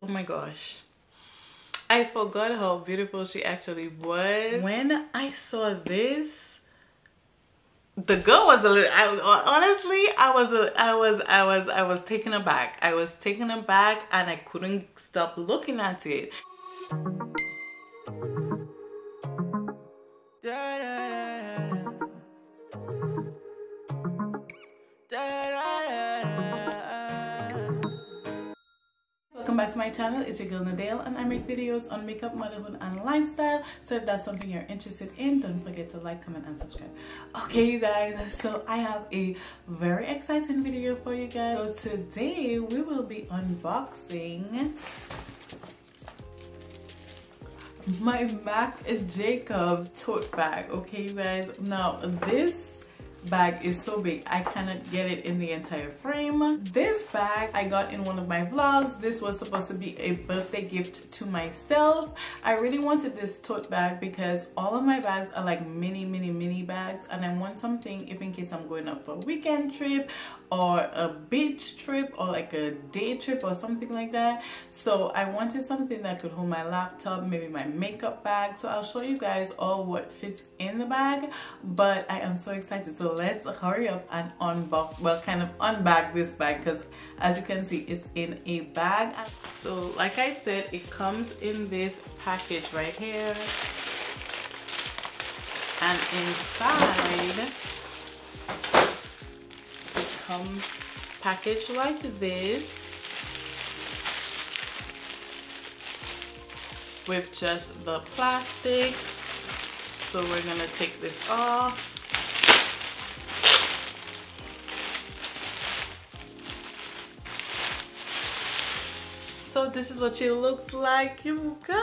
Oh my gosh, I forgot how beautiful she actually was. When I saw this, the girl was a little, honestly, I was taken aback. I was taken aback and I couldn't stop looking at it. Welcome back to my channel. It's your girl Nadale and I make videos on makeup, motherhood and lifestyle. So if that's something you're interested in, don't forget to like, comment and subscribe. Okay you guys, so I have a very exciting video for you guys. So today we will be unboxing my Mac Jacobs tote bag. Okay you guys, now this bag is so big I cannot get it in the entire frame. This bag I got in one of my vlogs. This was supposed to be a birthday gift to myself. I really wanted this tote bag because all of my bags are like mini bags, and I want something if in case I'm going up for a weekend trip or a beach trip or like a day trip or something like that. So I wanted something that could hold my laptop, maybe my makeup bag. So I'll show you guys all what fits in the bag, but I am so excited. So let's hurry up and unbox, well, kind of unbag this bag, because as you can see it's in a bag. So like I said, it comes in this package right here, and inside it comes packaged like this with just the plastic. So we're gonna take this off. So this is what she looks like, you guys.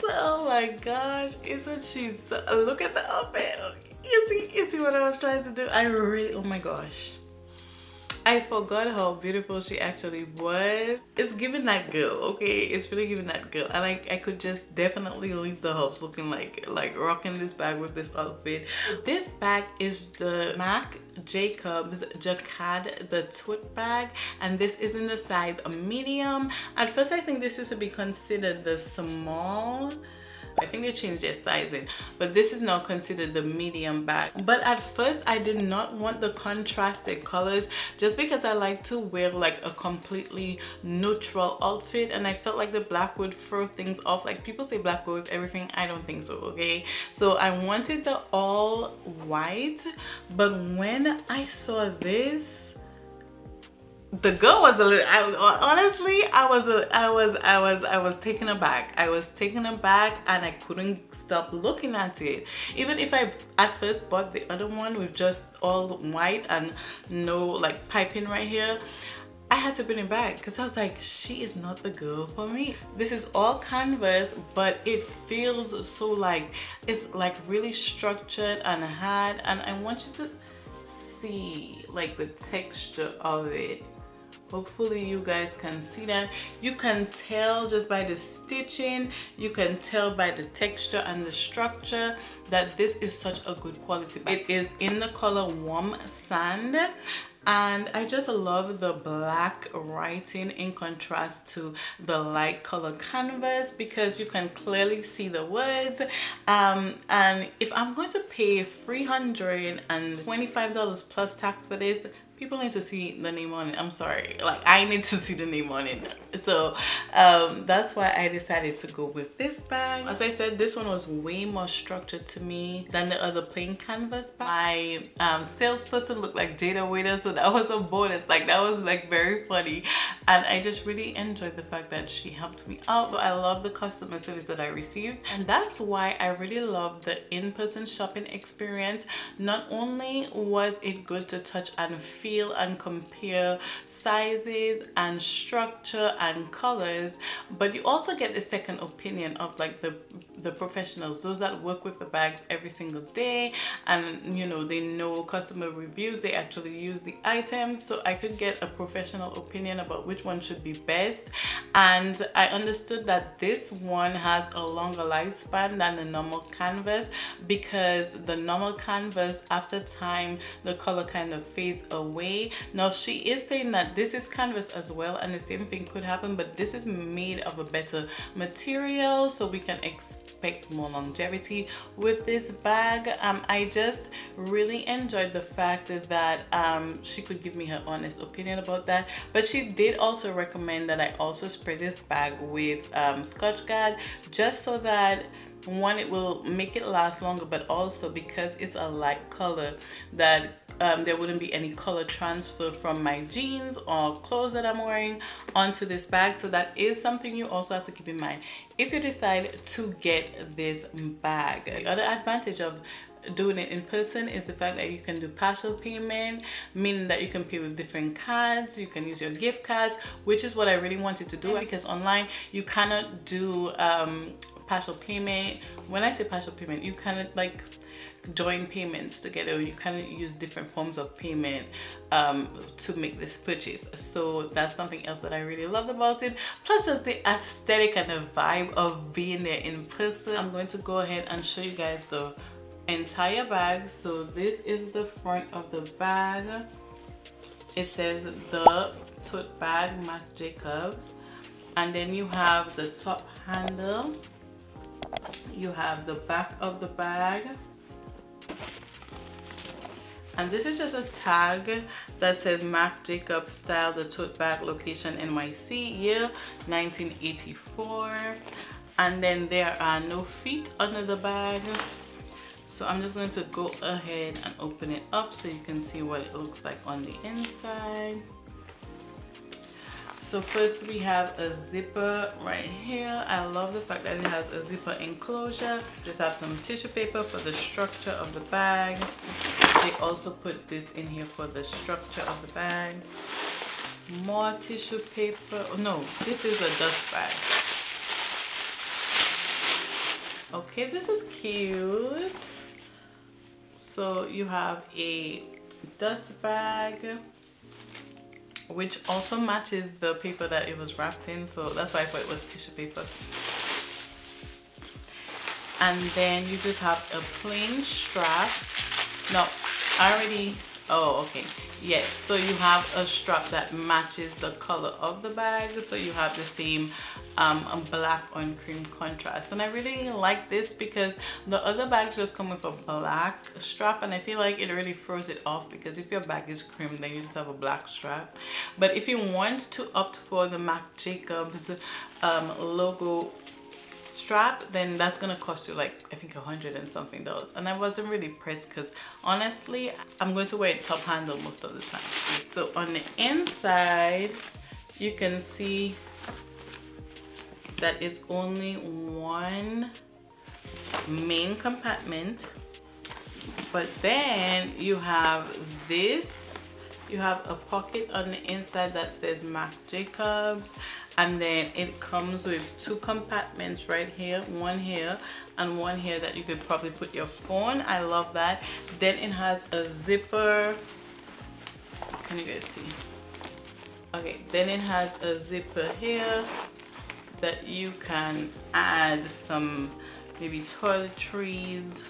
Oh my gosh, isn't she so, look at the outfit. You see what I was trying to do? I really, oh my gosh, I forgot how beautiful she actually was. It's giving that girl, okay? It's really giving that girl. And I could just definitely leave the house looking like rocking this bag with this outfit. This bag is the Mac Jacobs Jacquard, the tote bag, and this is in the size medium. At first I think this used to be considered the small. I think they changed their sizing, but this is now considered the medium bag. But at first I did not want the contrasted colors, just because I like to wear like a completely neutral outfit, and I felt like the black would throw things off. Like people say black go with everything, I don't think so, okay? So I wanted the all white, but when I saw this, the girl was a little, honestly, I was taken aback. I was taken aback and I couldn't stop looking at it. Even if I at first bought the other one with just all white and no like piping right here, I had to bring it back because I was like, she is not the girl for me. This is all canvas, but it feels so like, it's like really structured and hard, and I want you to see like the texture of it. Hopefully you guys can see that. You can tell just by the stitching, you can tell by the texture and the structure that this is such a good quality bag. It is in the color warm sand, and I just love the black writing in contrast to the light color canvas, because you can clearly see the words. And if I'm going to pay $325 plus tax for this, people need to see the name on it. I'm sorry, like I need to see the name on it. So that's why I decided to go with this bag. As I said, this one was way more structured to me than the other plain canvas bag. My salesperson looked like Jada Waiter, so that was a bonus. Like that was like very funny, and I just really enjoyed the fact that she helped me out. So I love the customer service that I received, and that's why I really love the in-person shopping experience. Not only was it good to touch and feel and compare sizes and structure and colors, but you also get a second opinion of like the professionals, those that work with the bags every single day, and you know, they know customer reviews, they actually use the items. So I could get a professional opinion about which one should be best, and I understood that this one has a longer lifespan than the normal canvas, because the normal canvas, after time, the color kind of fades away way. Now she is saying that this is canvas as well, and the same thing could happen, but this is made of a better material, so we can expect more longevity with this bag. I just really enjoyed the fact that she could give me her honest opinion about that, but she did also recommend that I also spray this bag with Scotch Guard, just so that one, it will make it last longer, but also because it's a light color, that there wouldn't be any color transfer from my jeans or clothes that I'm wearing onto this bag. So that is something you also have to keep in mind if you decide to get this bag. The other advantage of doing it in person is the fact that you can do partial payment, meaning that you can pay with different cards. You can use your gift cards, which is what I really wanted to do, because online you cannot do partial payment. When I say partial payment, you cannot like join payments together. You cannot use different forms of payment to make this purchase. So that's something else that I really loved about it, plus just the aesthetic and the vibe of being there in person. I'm going to go ahead and show you guys the entire bag. So this is the front of the bag. It says the tote bag, Marc Jacobs, and then you have the top handle, you have the back of the bag, and this is just a tag that says Marc Jacobs style, the tote bag, location NYC, year 1984, and then there are no feet under the bag. So I'm just going to go ahead and open it up so you can see what it looks like on the inside. So first we have a zipper right here. I love the fact that it has a zipper enclosure. Just have some tissue paper for the structure of the bag. They also put this in here for the structure of the bag. More tissue paper. Oh, no, this is a dust bag. Okay, this is cute. So you have a dust bag, which also matches the paper that it was wrapped in, so that's why I thought it was tissue paper. And then you just have a plain strap. No, oh, okay, yes, so you have a strap that matches the color of the bag, so you have the same black on cream contrast. And I really like this because the other bags just come with a black strap, and I feel like it really throws it off, because if your bag is cream, then you just have a black strap. But if you want to opt for the Marc Jacobs logo strap, then that's gonna cost you like I think $100 and something, and I wasn't really pressed because honestly I'm going to wear it top handle most of the time. So on the inside you can see that it's only one main compartment, but then you have this, you have a pocket on the inside that says Marc Jacobs, and then it comes with two compartments right here, one here and one here, that you could probably put your phone. I love that. Then it has a zipper. Can you guys see? Okay, then it has a zipper here that you can add some maybe toiletries.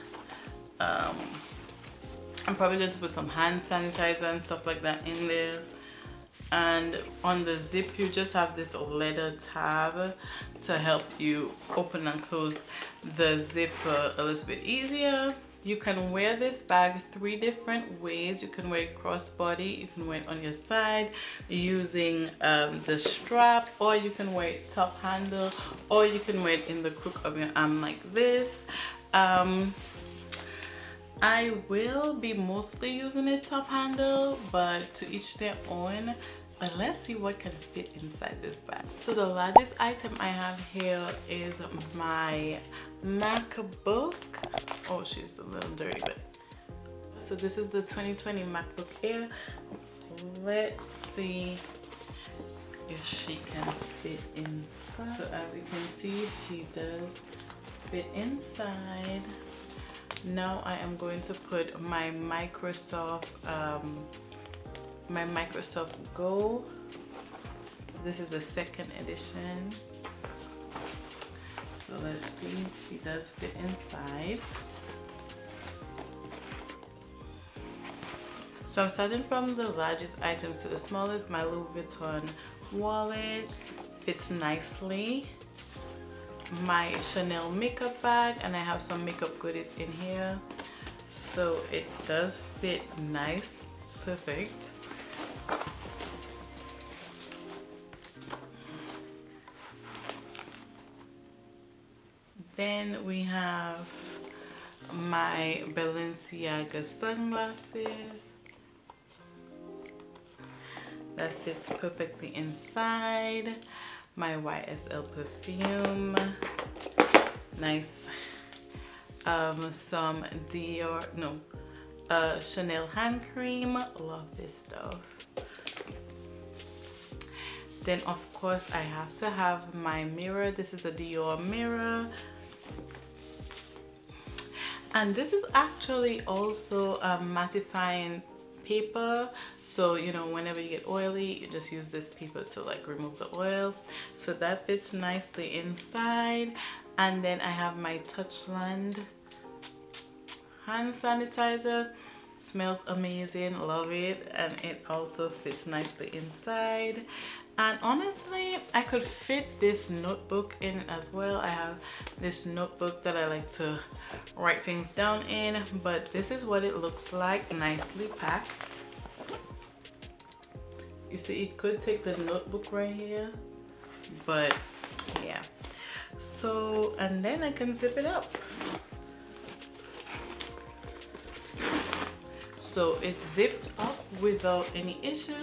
I'm probably going to put some hand sanitizer and stuff like that in there. And on the zip you just have this leather tab to help you open and close the zipper a little bit easier. You can wear this bag 3 different ways. You can wear it crossbody, you can wear it on your side using the strap, or you can wear it top handle, or you can wear it in the crook of your arm like this. I will be mostly using it top handle, but to each their own. But let's see what can fit inside this bag. So the largest item I have here is my MacBook. Oh, she's a little dirty, but so this is the 2020 MacBook Air. Let's see if she can fit inside. So as you can see, she does fit inside. Now I am going to put my Microsoft Go. This is the 2nd edition. So let's see, she does fit inside. So I'm starting from the largest items to the smallest. My Louis Vuitton wallet fits nicely. My Chanel makeup bag, and I have some makeup goodies in here, so it does fit nice, perfect. Then we have my Balenciaga sunglasses that fits perfectly inside. My YSL perfume, nice. Some Dior, no, Chanel hand cream, love this stuff. Then of course I have to have my mirror. This is a Dior mirror, and this is actually also a mattifying paper, so you know, whenever you get oily, you just use this paper to like remove the oil. So that fits nicely inside. And then I have my Touchland hand sanitizer, smells amazing, love it, and it also fits nicely inside. And honestly, I could fit this notebook in as well. I have this notebook that I like to write things down in, but this is what it looks like, nicely packed. You see, it could take the notebook right here, but yeah. So, and then I can zip it up. So it's zipped up without any issues,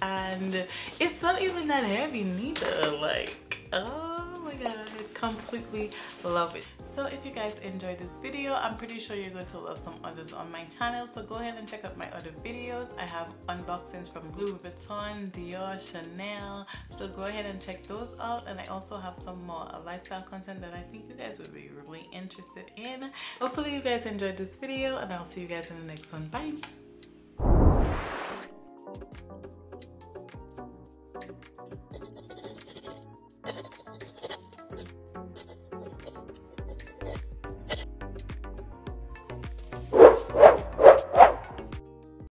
and it's not even that heavy neither. Like, oh my god, I completely love it. So if you guys enjoyed this video, I'm pretty sure you're going to love some others on my channel, so go ahead and check out my other videos. I have unboxings from Louis Vuitton, Dior, Chanel, so go ahead and check those out. And I also have some more lifestyle content that I think you guys would be really interested in. Hopefully you guys enjoyed this video, and I'll see you guys in the next one. Bye.